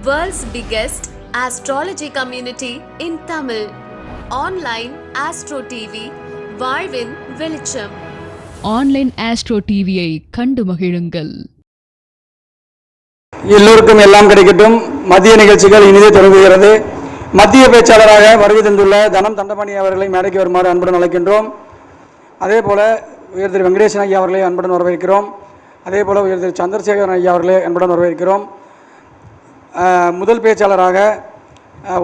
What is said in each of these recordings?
World's biggest astrology community in Tamil. Online Astro TV, வாழ்வின் வெளிச்சம். Online astro டிவியை கண்டு மகிழுங்கள். எல்லோருக்கும் எல்லாம் கிடைக்கட்டும். மத்திய நிகழ்ச்சிகள் இனிதே தொடங்குகிறது. மத்திய பேச்சாளராக வருகை தந்துள்ள தனம் தண்டபாணி அவர்களை மேடைக்கு வருமாறு அன்புடன் அழைக்கின்றோம். அதே போல உயர் திரு வெங்கடேசன் ஐயா அவர்களை அன்புடன் வரவேற்கிறோம். அதே போல உயர் திரு சந்திரசேகரன் ஐயா அவர்களை அன்புடன் வரவேற்கிறோம். முதல் பேச்சாளராக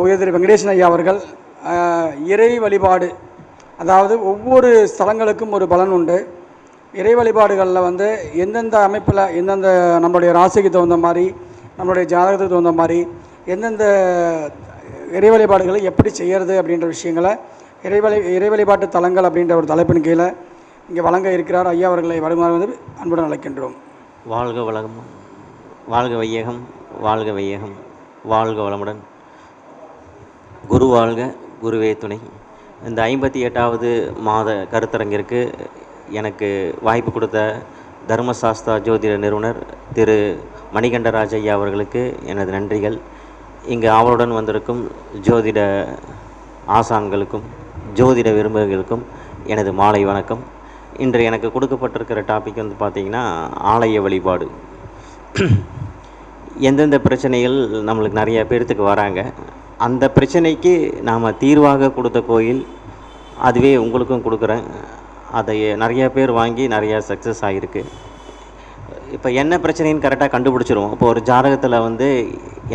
உயர் திரு வெங்கடேசன் ஐயா அவர்கள் இறை வழிபாடு, அதாவது ஒவ்வொரு ஸ்தலங்களுக்கும் ஒரு பலன் உண்டு. இறை வழிபாடுகளில் எந்தெந்த அமைப்பில் எந்தெந்த நம்மளுடைய ராசிக்கு தகுந்த மாதிரி, நம்மளுடைய ஜாதகத்துக்கு தகுந்த மாதிரி எந்தெந்த இறை வழிபாடுகளை எப்படி செய்கிறது அப்படின்ற விஷயங்களை இறை வழிபாட்டு தலங்கள் அப்படின்ற ஒரு தலைப்பின் கீழே இங்கே வழங்க இருக்கிறார். ஐயா அவர்களை வருமாறு அன்புடன் அழைக்கின்றோம். வாழ்க வளம், வாழ்க வையகம், வாழ்க வையகம், வாழ்க வளமுடன். குரு வாழ்க, குருவே துணை. இந்த 58வது மாத கருத்தரங்கிற்கு எனக்கு வாய்ப்பு கொடுத்த தர்மசாஸ்தா ஜோதிட நிறுவனர் திரு மணிகண்டராஜ் ஐயா அவர்களுக்கு எனது நன்றிகள். இங்கு ஆவலுடன் வந்திருக்கும் ஜோதிட ஆசான்களுக்கும் ஜோதிட விரும்புகளுக்கும் எனது மாலை வணக்கம். இன்று எனக்கு கொடுக்கப்பட்டிருக்கிற டாபிக் பார்த்திங்கன்னா ஆலய வழிபாடு. எந்தெந்த பிரச்சனைகள் நம்மளுக்கு நிறைய பேர்த்துக்கு வராங்க, அந்த பிரச்சனைக்கு நாம் தீர்வாக கொடுத்த கோயில் அதுவே உங்களுக்கும் கொடுக்குறேன். அதை நிறைய பேர் வாங்கி நிறையா சக்ஸஸ் ஆகிருக்கு. இப்போ என்ன பிரச்சனைன்னு கரெக்டாக கண்டுபிடிச்சிருவோம். இப்போ ஒரு ஜாதகத்தில்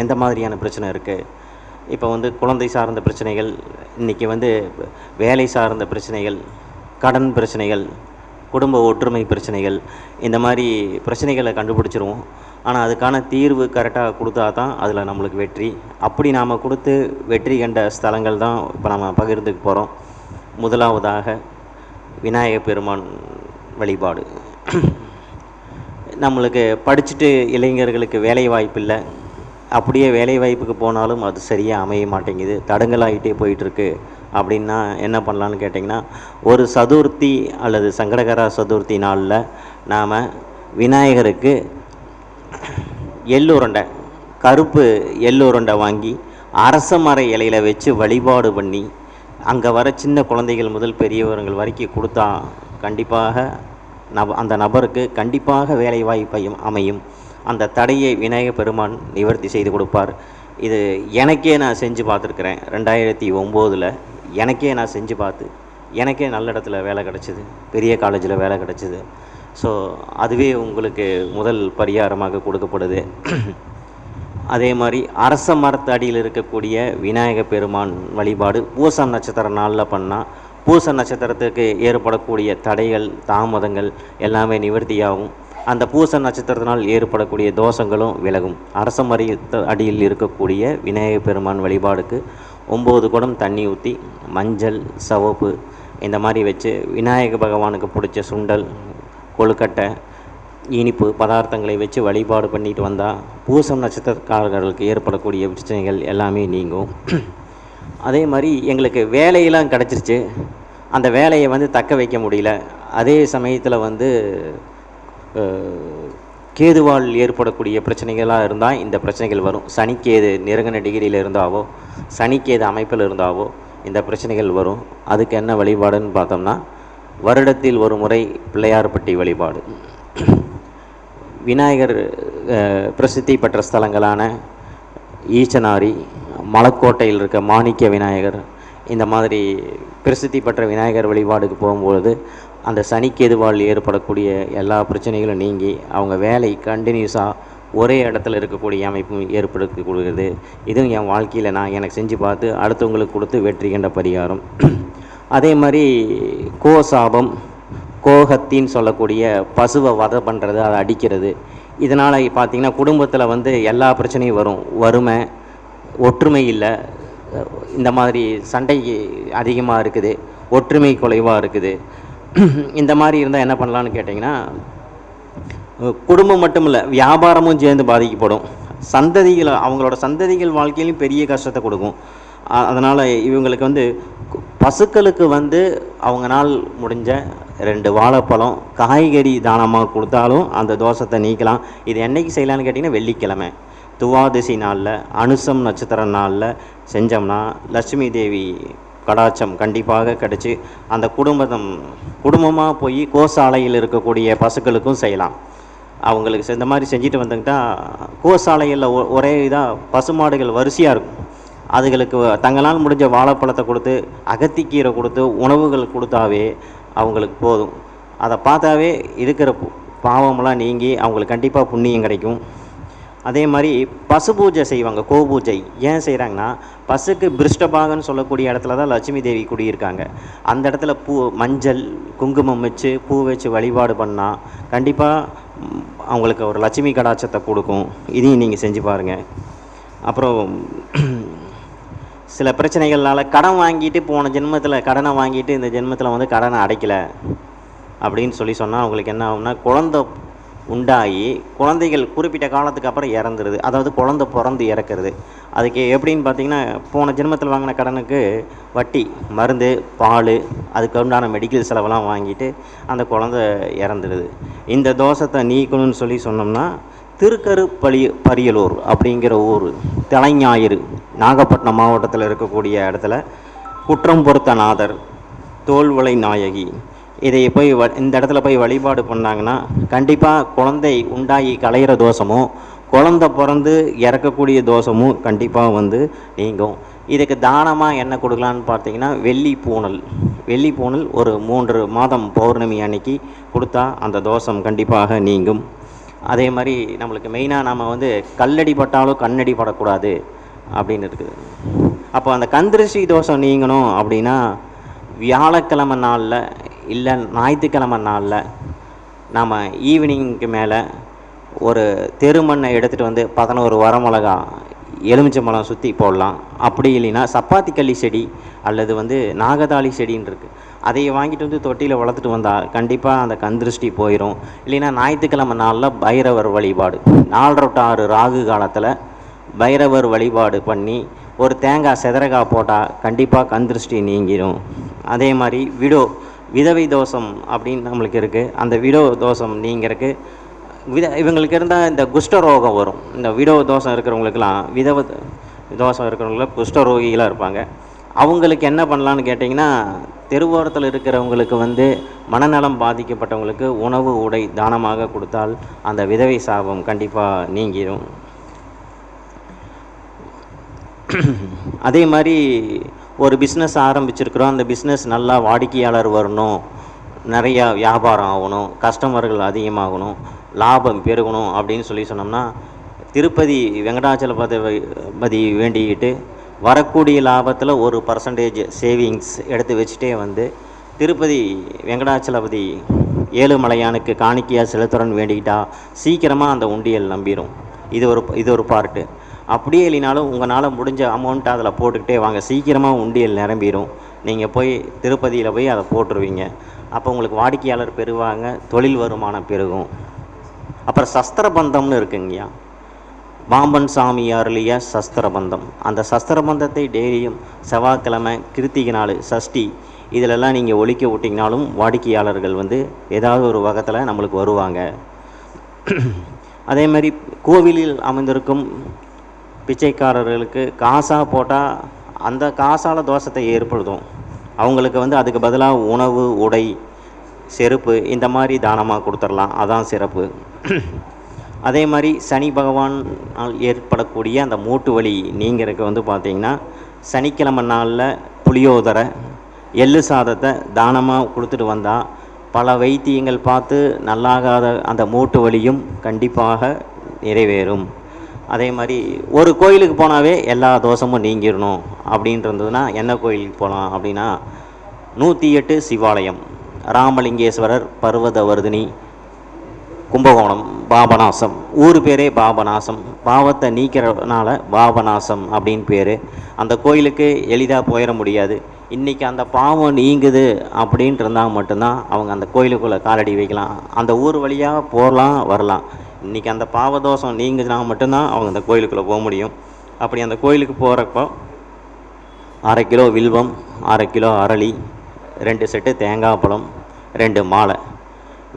எந்த மாதிரியான பிரச்சனை இருக்குது, இப்போ குழந்தை சார்ந்த பிரச்சனைகள், இன்றைக்கி வேலை சார்ந்த பிரச்சனைகள், கடன் பிரச்சனைகள், குடும்ப ஒற்றுமை பிரச்சனைகள், இந்த மாதிரி பிரச்சனைகளை கண்டுபிடிச்சிருவோம். ஆனால் அதுக்கான தீர்வு கரெக்டாக கொடுத்தா தான் அதில் நம்மளுக்கு வெற்றி. அப்படி நாம் கொடுத்து வெற்றி கண்ட ஸ்தலங்கள் தான் இப்போ நம்ம பகிர்ந்துக்க போகிறோம். முதலாவதாக விநாயகப் பெருமான் வழிபாடு. நம்மளுக்கு படிச்சுட்டு இளைஞர்களுக்கு வேலை வாய்ப்பு இல்லை, அப்படியே வேலை வாய்ப்புக்கு போனாலும் அது சரியாக அமைய மாட்டேங்குது, தடங்கலாகிட்டே போயிட்டுருக்கு. அப்படின்னா என்ன பண்ணலான்னு கேட்டிங்கன்னா, ஒரு சதுர்த்தி அல்லது சங்கடகர சதுர்த்தி நாளில் நாம் விநாயகருக்கு எள்ளுருண்டை, கருப்பு எள்ளுருண்டை வாங்கி அரச மர இலையில் வச்சு வழிபாடு பண்ணி அங்கே வர சின்ன குழந்தைகள் முதல் பெரியவர்கள் வரைக்கும் கொடுத்தா கண்டிப்பாக அந்த நபருக்கு கண்டிப்பாக வேலை வாய்ப்பையும் அமையும். அந்த தடையை விநாயகப் பெருமான் நிவர்த்தி செய்து கொடுப்பார். இது எனக்கே நான் செஞ்சு பார்த்துருக்குறேன். 2009 எனக்கே நான் செஞ்சு பார்த்து எனக்கே நல்ல இடத்துல வேலை கிடச்சிது, பெரிய காலேஜில் வேலை கிடச்சிது. ஸோ அதுவே உங்களுக்கு முதல் பரிகாரமாக கொடுக்கப்படுது. அதே மாதிரி அரச மரத்தடியில் இருக்கக்கூடிய விநாயகப் பெருமான் வழிபாடு பூச நட்சத்திர நாளில் பண்ணால் பூச நட்சத்திரத்துக்கு ஏற்படக்கூடிய தடைகள் தாமதங்கள் எல்லாமே நிவர்த்தியாகும். அந்த பூச நட்சத்திரத்தினால் ஏற்படக்கூடிய தோஷங்களும் விலகும். அரச மரத்து அடியில் இருக்கக்கூடிய விநாயகப் பெருமான் வழிபாடுக்கு 9 குடம் தண்ணி ஊற்றி மஞ்சள் சிவப்பு இந்த மாதிரி வச்சு விநாயக பகவானுக்கு பிடிச்ச சுண்டல், கொழுக்கட்டை, இனிப்பு பதார்த்தங்களை வச்சு வழிபாடு பண்ணிட்டு வந்தால் பூசம் நட்சத்திரக்காரர்களுக்கு ஏற்படக்கூடிய பிரச்சனைகள் எல்லாமே நீங்கும். அதே மாதிரி எங்களுக்கு வேலையெல்லாம் கிடச்சிருச்சு, அந்த வேலையை தக்க வைக்க முடியல. அதே சமயத்தில் கேதுவால் ஏற்படக்கூடிய பிரச்சனைகளாக இருந்தால் இந்த பிரச்சனைகள் வரும். சனிக்கேது நெருங்கின டிகிரியில் இருந்தாவோ, சனிக்கேது அமைப்பில் இருந்தாவோ இந்த பிரச்சனைகள் வரும். அதுக்கு என்ன வழிபாடுன்னு பார்த்தோம்னா, வருடத்தில் ஒரு முறை பிள்ளையார்பட்டி வழிபாடு. விநாயகர் பிரசித்தி பெற்ற ஸ்தலங்களான ஈச்சனாரி, மலக்கோட்டையில் இருக்க மாணிக்க விநாயகர், இந்த மாதிரி பிரசித்தி பெற்ற விநாயகர் வழிபாடுக்கு போகும்பொழுது அந்த சனிக்கேதுவால் ஏற்படக்கூடிய எல்லா பிரச்சனைகளும் நீங்கி அவங்க வேலை கண்டினியூஸாக ஒரே இடத்துல இருக்கக்கூடிய அமைப்பும் ஏற்படுத்தக்கூடியது. இதுவும் என் வாழ்க்கையில் நான் எனக்கு செஞ்சு பார்த்து அடுத்தவங்களுக்கு கொடுத்து வெற்றி கண்ட பரிகாரம். அதே மாதிரி கோசாபம், கோஹத்தின்னு சொல்லக்கூடிய பசுவை வதை பண்ணுறது, அதை அடிக்கிறது. இதனால் பார்த்திங்கன்னா குடும்பத்தில் எல்லா பிரச்சனையும் வரும். வறுமை, ஒற்றுமை இல்லை, இந்த மாதிரி சண்டை அதிகமாக இருக்குது, ஒற்றுமை குறைவாக இருக்குது. இந்த மாதிரி இருந்தால் என்ன பண்ணலான்னு கேட்டிங்கன்னா, குடும்பம் மட்டும் இல்லை வியாபாரமும் சேர்ந்து பாதிக்கப்படும். சந்ததிகள், அவங்களோட சந்ததிகள் வாழ்க்கையிலும் பெரிய கஷ்டத்தை கொடுக்கும். அதனால் இவங்களுக்கு பசுக்களுக்கு அவங்கனால் முடிஞ்ச 2 வாழைப்பழம் காய்கறி தானமாக கொடுத்தாலும் அந்த தோஷத்தை நீக்கலாம். இது என்றைக்கு செய்யலான்னு கேட்டிங்கன்னா வெள்ளிக்கிழமை. துவாதசி நாளில் அனுசம் நட்சத்திர நாளில் செஞ்சோம்னா லட்சுமி தேவி கடாட்சம் கண்டிப்பாக கிடச்சி அந்த குடும்பமாக போய் கோசாலையில் இருக்கக்கூடிய பசுக்களுக்கும் செய்யலாம். அவங்களுக்கு இந்த மாதிரி செஞ்சுட்டு வந்துக்கிட்டா கோசாலையில் ஒரே இதாக பசுமாடுகள் வரிசையாக இருக்கும். அதுகளுக்கு தங்களால் முடிஞ்ச வாழைப்பழத்தை கொடுத்து அகத்திக்கீரை கொடுத்து உணவுகள் கொடுத்தாவே அவங்களுக்கு போதும். அதை பார்த்தாவே இருக்கிற பாவமெல்லாம் நீங்கி அவங்களுக்கு கண்டிப்பாக புண்ணியம் கிடைக்கும். அதே மாதிரி பசு பூஜை செய்வாங்க. கோபூஜை ஏன் செய்கிறாங்கன்னா, பசுக்கு பிருஷ்டபாகன்னு சொல்லக்கூடிய இடத்துல தான் லட்சுமி தேவி குடியிருக்காங்க. அந்த இடத்துல மஞ்சள் குங்குமம் வச்சு பூ வச்சு வழிபாடு பண்ணால் கண்டிப்பாக அவங்களுக்கு ஒரு லட்சுமி கடாட்சத்தை கொடுக்கும். இதையும் நீங்கள் செஞ்சு பாருங்கள். அப்புறம் சில பிரச்சனைகள்னால கடன் வாங்கிட்டு போன ஜென்மத்தில் கடனை வாங்கிட்டு இந்த ஜென்மத்தில் வந்து கடனை அடைக்கலை அப்படின்னு சொன்னால் அவங்களுக்கு என்ன ஆகும்னா, குழந்தை உண்டாகி குழந்தைகள் குறிப்பிட்ட காலத்துக்கு அப்புறம் இறந்துருது. அதாவது குழந்தை பிறந்து இறக்குறது. அதுக்கு எப்படின்னு பார்த்தீங்கன்னா, போன ஜென்மத்தில் வாங்கின கடனுக்கு வட்டி, மருந்து, பால், அதுக்கு உண்டான மெடிக்கல் செலவெல்லாம் வாங்கிட்டு அந்த குழந்தை இறந்துடுது. இந்த தோஷத்தை நீக்கணும்னு சொன்னோம்னா, பரியலூர் அப்படிங்கிற ஊர் தலைஞாயிறு நாகப்பட்டினம் மாவட்டத்தில் இருக்கக்கூடிய இடத்துல குற்றம் பொறுத்த நாதர், தோல்வளை நாயகி, இதை போய் இந்த இடத்துல போய் வழிபாடு பண்ணாங்கன்னா கண்டிப்பாக குழந்தை உண்டாகி களையிற தோஷமும் குழந்தை பிறந்து இறக்கக்கூடிய தோஷமும் கண்டிப்பாக வந்து நீங்கும். இதுக்கு தானமாக என்ன கொடுக்கலான்னு பார்த்தீங்கன்னா, வெள்ளி பூணல் ஒரு 3 மாதம் பௌர்ணமி அன்னைக்கு கொடுத்தா அந்த தோஷம் கண்டிப்பாக நீங்கும். அதே மாதிரி நம்மளுக்கு மெயினாக நம்ம வந்து கல்லடி பட்டாலும் கண்ணடி படக்கூடாது அப்படின்னு இருக்குது. அப்போ அந்த கந்திருஷ்டி தோஷம் நீங்கணும் அப்படின்னா, வியாழக்கிழமை நாளில் இல்லை ஞாயிற்றுக்கிழமை நாளில் நாம் ஈவினிங்க்கு மேலே ஒரு தெருமண்ணை எடுத்துகிட்டு வந்து 11 வரமிளகா எலுமிச்சம்பழம் சுற்றி போடலாம். அப்படி இல்லைன்னா சப்பாத்தி கள்ளி செடி அல்லது வந்து நாகதாளி செடின்னு இருக்குது, அதை வாங்கிட்டு வந்து தொட்டியில் வளர்த்துட்டு வந்தால் கண்டிப்பாக அந்த கந்திருஷ்டி போயிடும். இல்லைன்னா ஞாயிற்றுக்கிழமை நாளில் பைரவர் வழிபாடு 4 to 6 ராகு காலத்தில் பைரவர் வழிபாடு பண்ணி ஒரு தேங்காய் செதறக்காய் போட்டால் கண்டிப்பாக கந்திருஷ்டி நீங்கிடும். அதே மாதிரி விதவை தோஷம் அப்படின்னு நம்மளுக்கு இருக்குது. அந்த விடோ தோஷம் நீங்கிறதுக்கு இவங்களுக்கு இருந்தால் இந்த குஷ்டரோகம் வரும். இந்த விடோ தோஷம் இருக்கிறவங்களுக்கெல்லாம் விதவை தோஷம் இருக்கிறவங்களுக்கு குஷ்டரோகிகளாக இருப்பாங்க. அவங்களுக்கு என்ன பண்ணலான்னு கேட்டிங்கன்னா, தெருவோரத்தில் இருக்கிறவங்களுக்கு வந்து மனநலம் பாதிக்கப்பட்டவங்களுக்கு உணவு உடை தானமாக கொடுத்தால் அந்த விதவை சாபம் கண்டிப்பாக நீங்கிடும். அதே மாதிரி ஒரு பிஸ்னஸ் ஆரம்பிச்சிருக்கிறோம், அந்த பிஸ்னஸ் நல்லா வாடிக்கையாளர் வரணும், நிறையா வியாபாரம் ஆகணும், கஸ்டமர்கள் அதிகமாகணும், லாபம் பெருகணும் அப்படின்னு சொன்னோம்னா, திருப்பதி வெங்கடாச்சலபதி வேண்டிக்கிட்டு வரக்கூடிய லாபத்தில் 1% சேவிங்ஸ் எடுத்து வச்சுட்டே வந்து திருப்பதி வெங்கடாச்சலபதி ஏழுமலையானுக்கு காணிக்கையாக செலுத்துறன்னு வேண்டிக்கிட்டா சீக்கிரமாக அந்த உண்டியல் நம்பிடும். இது ஒரு பார்ட்டு. அப்படியே இல்லைனாலும் உங்களால் முடிஞ்ச அமௌண்ட்டை அதில் போட்டுக்கிட்டே வாங்க, சீக்கிரமாக உண்டியல் நிரம்பிடும். நீங்கள் போய் திருப்பதியில் போய் அதை போட்டுருவீங்க. அப்போ உங்களுக்கு வாடிக்கையாளர் பெறுவாங்க, தொழில் வருமானம் பெருகும். அப்புறம் சஸ்திரபந்தம்னு இருக்குங்கய்யா, பாம்பன் சாமி அருளிய சஸ்திரபந்தம். அந்த சஸ்திரபந்தத்தை டெய்லியும் செவ்வாய்க்கிழமை, கிருத்திகை நாள், சஷ்டி இதிலெல்லாம் நீங்கள் ஒழிக்க விட்டிங்கனாலும் வாடிக்கையாளர்கள் வந்து ஏதாவது ஒரு வகத்தில் நம்மளுக்கு வருவாங்க. அதே மாதிரி கோவிலில் அமைந்திருக்கும் பிச்சைக்காரர்களுக்கு காசாக போட்டால் அந்த காசால் தோஷத்தை ஏற்படுத்தும். அவங்களுக்கு வந்து அதுக்கு பதிலாக உணவு, உடை, செருப்பு இந்த மாதிரி தானமாக கொடுத்துடலாம். அதான் சிறப்பு. அதே மாதிரி சனி பகவானால் ஏற்படக்கூடிய அந்த மூட்டு வலி நீங்கிறதுக்கு வந்து பார்த்திங்கன்னா, சனிக்கிழமை நாளில் புளியோதரை, எள்ளு சாதத்தை தானமாக கொடுத்துட்டு வந்தால் பல வைத்தியங்கள் பார்த்து நல்லாகாத அந்த மூட்டு வலியும் கண்டிப்பாக நிறைவேறும். அதே மாதிரி ஒரு கோயிலுக்கு போனாவே எல்லா தோஷமும் நீங்கிடணும் அப்படின்றதுனா என்ன கோயிலுக்கு போகலாம் அப்படின்னா, 108 சிவாலயம், ராமலிங்கேஸ்வரர், பர்வதவர்தினி, கும்பகோணம், பாபநாசம். ஊர் பேரே பாபநாசம், பாவத்தை நீக்கிறதுனால பாபநாசம் அப்படின்னு பேர். அந்த கோயிலுக்கு எளிதாக போயிட முடியாது. இன்றைக்கி அந்த பாவம் நீங்குது அப்படின்ட்டு இருந்தால் மட்டும்தான் அவங்க அந்த கோயிலுக்குள்ளே காலடி வைக்கலாம், அந்த ஊர் வழியாக போகலாம் வரலாம். இன்றைக்கி அந்த பாவதோஷம் நீங்குதுனா மட்டும்தான் அவங்க அந்த கோயிலுக்குள்ளே போக முடியும். அப்படி அந்த கோயிலுக்கு போகிறப்போ 1/2 கிலோ வில்வம், 1/2 கிலோ அரளி, 2 செட்டு தேங்காய் பழம், 2 மாலை,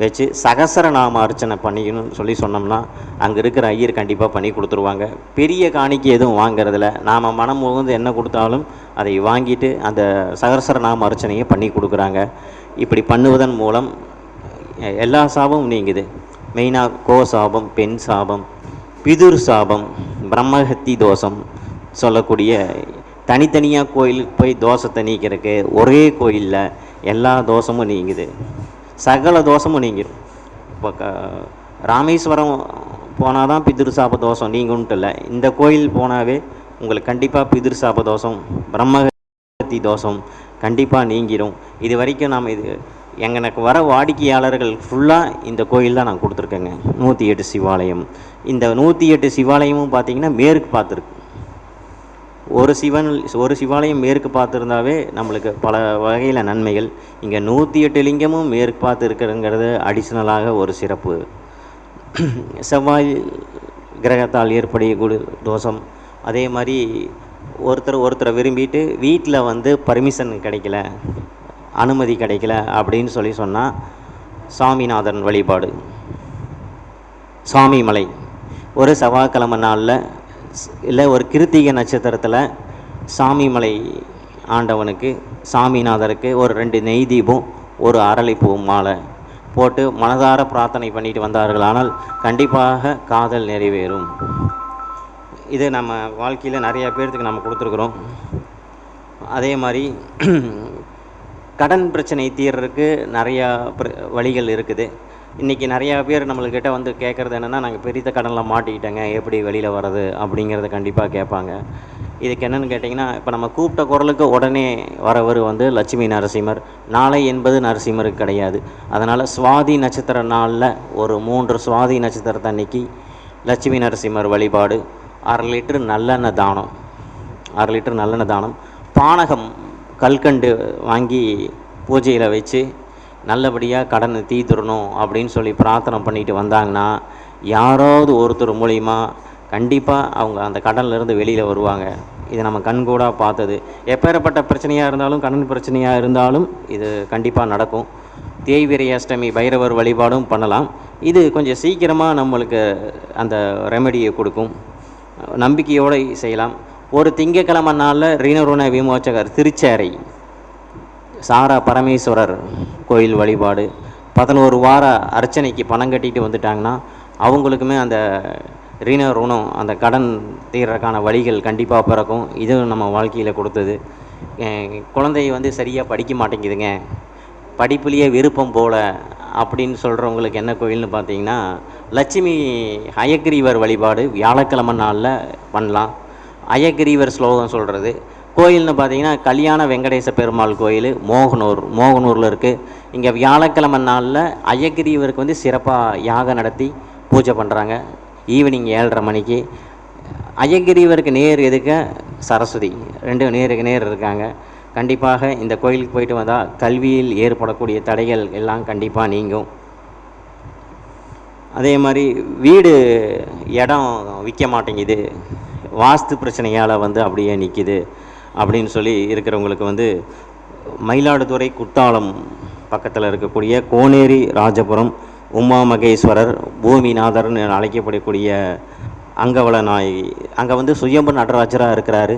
வச்சு சகசரநாம அர்ச்சனை பண்ணிக்கணும்னு சொல்லி சொன்னோம்னா அங்கே இருக்கிற ஐயர் கண்டிப்பாக பண்ணி கொடுத்துருவாங்க. பெரிய காணிக்கை எதுவும் வாங்கிறதில்ல, நாம் மனம் முகந்து என்ன கொடுத்தாலும் அதை வாங்கிட்டு அந்த சகசரநாம அர்ச்சனையை பண்ணி கொடுக்குறாங்க. இப்படி பண்ணுவதன் மூலம் எல்லா சாபமும் நீங்குது. மெயினாக கோ சாபம், பெண் சாபம், பிதுர் சாபம், பிரம்மஹத்தி தோஷம் சொல்லக்கூடிய தனித்தனியாக கோயிலுக்கு போய் தோஷத்தை நீக்கிறதுக்கு ஒரே கோயிலில் எல்லா தோஷமும் நீங்குது, சகல தோஷமும் நீங்கிடும். இப்போ ராமேஸ்வரம் போனால் தான் பிதிருசாப தோஷம் நீங்கும்ட்டு இல்லை, இந்த கோயில் போனாவே உங்களுக்கு கண்டிப்பாக பிதிருசாப தோஷம், பிரம்மஹத்தி தோஷம் கண்டிப்பாக நீங்கிடும். இது வரைக்கும் நாம் எனக்கு வர வாடிக்கையாளர்கள் ஃபுல்லாக இந்த கோயில் தான் நான் கொடுத்துருக்கேங்க. 108 சிவாலயம். இந்த 108 சிவாலயமும் பார்த்திங்கன்னா மேற்கு பார்த்துருக்கு. ஒரு சிவாலயம் மேற்கு பார்த்துருந்தாவே நம்மளுக்கு பல வகையில் நன்மைகள். இங்கே 108 லிங்கமும் மேற்கு பார்த்து இருக்கிறங்கிறது அடிஷ்னலாக ஒரு சிறப்பு. செவ்வாய் கிரகத்தால் ஏற்படக்கூடிய தோஷம். அதே மாதிரி ஒருத்தரை விரும்பிட்டு வீட்டில் வந்து பர்மிஷன் கிடைக்கல, அனுமதி கிடைக்கல அப்படின்னு சொல்லி சொன்னால் சாமிநாதன் வழிபாடு, சாமிமலை ஒரு செவ்வாய்க்கிழமை நாளில் இல்லை ஒரு கிருத்திகை நட்சத்திரத்தில் சாமிமலை ஆண்டவனுக்கு, சாமிநாதருக்கு ஒரு 2 நெய் தீபம், ஒரு அரளிப்பூ மாலை போட்டு மனதார பிரார்த்தனை பண்ணிட்டு வந்தார்கள். ஆனால் கண்டிப்பாக காதல் நிறைவேறும். இது நம்ம வாழ்க்கையில் நிறையா பேர்த்துக்கு நம்ம கொடுத்துருக்குறோம். அதே மாதிரி கடன் பிரச்சனை தீர்றதுக்கு நிறையா வழிகள் இருக்குது. இன்றைக்கி நிறையா பேர் நம்மள்கிட்ட வந்து கேட்குறது என்னென்னா, நாங்கள் பெரிய கடனில் மாட்டிக்கிட்டேங்க, எப்படி வெளியில் வர்றது அப்படிங்கிறத கண்டிப்பாக கேட்பாங்க. இதுக்கு என்னென்னு கேட்டிங்கன்னா, இப்போ நம்ம கூப்பிட்ட குரலுக்கு உடனே வரவர் வந்து லட்சுமி நரசிம்மர். நாளை என்பது நரசிம்மருக்கு கிடையாது. அதனால் சுவாதி நட்சத்திர நாளில் ஒரு 3 சுவாதி நட்சத்திரத்தை அன்னைக்கு லட்சுமி நரசிம்மர் வழிபாடு, 1/2 லிட்டர் நல்லெண்ணெய் தானம், 1/2 லிட்டர் நல்லெண்ணெய் தானம், பானகம் கல்கண்டு வாங்கி பூஜையில் வச்சு நல்லபடியாக கடனை தீர்த்துடணும் அப்படின்னு சொல்லி பிரார்த்தனை பண்ணிட்டு வந்தாங்கன்னா யாராவது ஒருத்தர் மூலிமா கண்டிப்பாக அவங்க அந்த கடன்லேருந்து வெளியில் வருவாங்க. இது நம்ம கண்கூடாக பார்த்தது. எப்பேற்பட்ட பிரச்சனையாக இருந்தாலும், கடன் பிரச்சனையாக இருந்தாலும் இது கண்டிப்பாக நடக்கும். தேய்பிரை அஷ்டமி பைரவர் வழிபாடும் பண்ணலாம். இது கொஞ்சம் சீக்கிரமாக நம்மளுக்கு அந்த ரெமெடியை கொடுக்கும். நம்பிக்கையோடு செய்யலாம். ஒரு திங்கக்கிழமை நாளில் ரிணருண விமோச்சகர் திருச்சேரை சாரா பரமேஸ்வரர் கோயில் வழிபாடு, 11 வார அர்ச்சனைக்கு பணம் கட்டிட்டு வந்துட்டாங்கன்னா அவங்களுக்குமே அந்த ரிணருணம், அந்த கடன் தீர்றதுக்கான வழிகள் கண்டிப்பாக பிறக்கும். இதுவும் நம்ம வாழ்க்கையில் கொடுத்தது. குழந்தை வந்து சரியாக படிக்க மாட்டேங்குதுங்க, படிப்புலேயே விருப்பம் போல் அப்படின்னு சொல்கிறவங்களுக்கு என்ன கோயில்னு பார்த்தீங்கன்னா, லட்சுமி ஹயக்ரீவர் வழிபாடு வியாழக்கிழமை நாளில் பண்ணலாம். அயக்ரீவர் ஸ்லோகம் சொல்கிறது கோயில்னு பார்த்தீங்கன்னா கல்யாண வெங்கடேச பெருமாள் கோயில் மோகனூரில் இருக்குது. இங்கே வியாழக்கிழமை நாளில் அயக்ரீவருக்கு வந்து சிறப்பாக யாகம் நடத்தி பூஜை பண்ணுறாங்க. ஈவினிங் 7:30 மணிக்கு. அயக்ரீவருக்கு நேர் எதுக்க சரஸ்வதி 2 நேருக்கு நேர் இருக்காங்க. கண்டிப்பாக இந்த கோயிலுக்கு போயிட்டு வந்தால் கல்வியில் ஏற்படக்கூடிய தடைகள் எல்லாம் கண்டிப்பாக நீங்கும். அதே மாதிரி வீடு இடம் விற்க மாட்டேங்குது, வாஸ்து பிரச்சனையால் வந்து அப்படியே நிற்கிது அப்படின்னு சொல்லி இருக்கிறவங்களுக்கு வந்து மயிலாடுதுறை குத்தாலம் பக்கத்தில் இருக்கக்கூடிய கோனேரி ராஜபுரம் உமா மகேஸ்வரர் பூமிநாதர்னு அழைக்கப்படக்கூடிய அங்கவள நாயகி, அங்கே வந்து சுயம்பு நடராஜராக இருக்கிறாரு.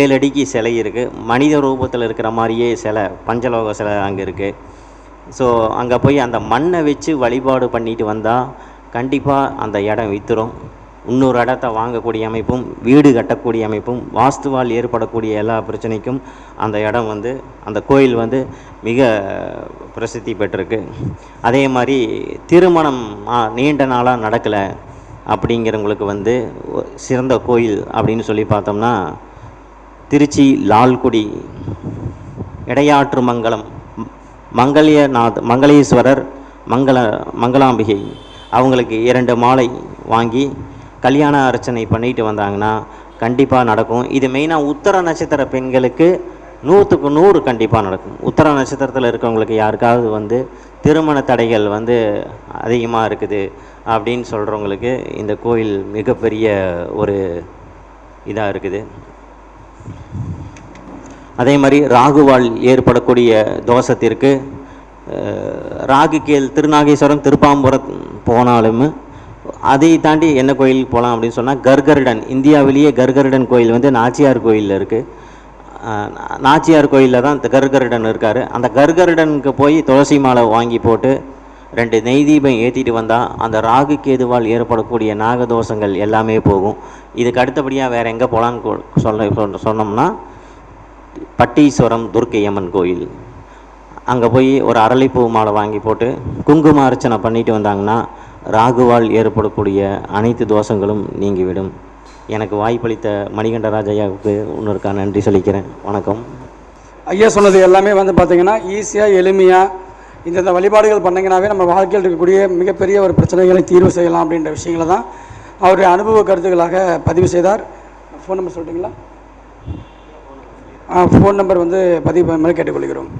7 அடிக்கு சிலை இருக்குது. மனித ரூபத்தில் இருக்கிற மாதிரியே சிலை, பஞ்சலோக சிலை அங்கே இருக்குது. ஸோ அங்கே போய் அந்த மண்ணை வச்சு வழிபாடு பண்ணிட்டு வந்தால் கண்டிப்பாக அந்த இடம் விற்றுரும். இன்னொரு இடத்த வாங்கக்கூடிய அமைப்பும், வீடு கட்டக்கூடிய அமைப்பும், வாஸ்துவால் ஏற்படக்கூடிய எல்லா பிரச்சனைக்கும் அந்த இடம் வந்து, அந்த கோயில் வந்து மிக பிரசித்தி பெற்றிருக்கு. அதே மாதிரி திருமணம் நீண்ட நாளாக நடக்கலை அப்படிங்கிறவங்களுக்கு வந்து சிறந்த கோயில் அப்படின்னு சொல்லி பார்த்தோம்னா திருச்சி லால்குடி இடையாற்று மங்கலம் மங்களேஸ்வரர் மங்களாம்பிகை அவங்களுக்கு 2 மாலை வாங்கி கல்யாண அர்ச்சனை பண்ணிட்டு வந்தாங்கன்னா கண்டிப்பாக நடக்கும். இது மெயினாக உத்தர நட்சத்திர பெண்களுக்கு 100க்கு 100 கண்டிப்பாக நடக்கும். உத்தர நட்சத்திரத்தில் இருக்கவங்களுக்கு யாருக்காவது வந்து திருமண தடைகள் வந்து அதிகமாக இருக்குது அப்படின்னு சொல்கிறவங்களுக்கு இந்த கோயில் மிகப்பெரிய ஒரு இதாக இருக்குது. அதே மாதிரி ராகுவால் ஏற்படக்கூடிய தோஷத்திற்கு ராகுகேல் திருநாகேஸ்வரம் திருப்பாம்புரம் போனாலும் அதை தாண்டி என்ன கோயில் போகலாம் அப்படின்னு சொன்னால் கர்கருடன், இந்தியாவிலேயே கர்கருடன் கோயில் வந்து நாச்சியார் கோயிலில் இருக்குது. நாச்சியார் கோயிலில் தான் இந்த கர்கருடன் இருக்கார். அந்த கர்கருடனுக்கு போய் துளசி மாலை வாங்கி போட்டு 2 நெய் தீபம் ஏற்றிட்டு வந்தால் அந்த ராகு கேதுவால் ஏற்படக்கூடிய நாகதோஷங்கள் எல்லாமே போகும். இதுக்கு அடுத்தபடியாக வேறு எங்கே போகலான்னு சொன்னோம்னா பட்டீஸ்வரம் துர்க்கையம்மன் கோயில், அங்கே போய் ஒரு அரளிப்பூ மாலை வாங்கி போட்டு குங்கும அர்ச்சனை பண்ணிட்டு வந்தாங்கன்னா ராகுவால் ஏற்படக்கூடிய அனைத்து தோஷங்களும் நீங்கிவிடும். எனக்கு வாய்ப்பளித்த மணிகண்டராஜ் ஐயாவுக்கு இன்னொருக்கா நன்றி சொல்லிக்கிறேன். வணக்கம். ஐயா சொன்னது எல்லாமே வந்து பார்த்திங்கன்னா ஈஸியாக எளிமையாக இந்த வழிபாடுகள் பண்ணிங்கனாவே நம்ம வாழ்க்கையில் இருக்கக்கூடிய மிகப்பெரிய ஒரு பிரச்சனைகளை தீர்வு செய்யலாம் அப்படின்ற விஷயங்களை தான் அவருடைய அனுபவ கருத்துக்களாக பதிவு செய்தார். ஃபோன் நம்பர் சொல்லிட்டீங்களா? ஃபோன் நம்பர் வந்து பதிவு பண்ணி கேட்டுக்கொள்கிறோம்.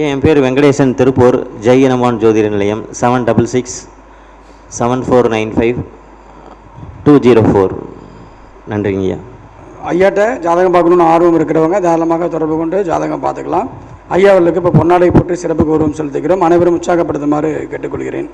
என் பேர் வெங்கடேசன், திருப்பூர் ஜெயகனமான் ஜோதிட நிலையம் 7667945204. நன்றிங்க ஐயா. ஐயாட்ட ஜாதகம் பார்க்கணுன்னு ஆர்வம் இருக்கிறவங்க தாராளமாக தொடர்பு கொண்டு ஜாதகம் பார்த்துக்கலாம். ஐயா அவர்களுக்கு இப்போ பொன்னாடை போட்டு சிறப்பு கௌரவம் செலுத்துகிறோம். அனைவரும் உற்சாகப்படுத்துமாறு கேட்டுக்கொள்கிறேன்.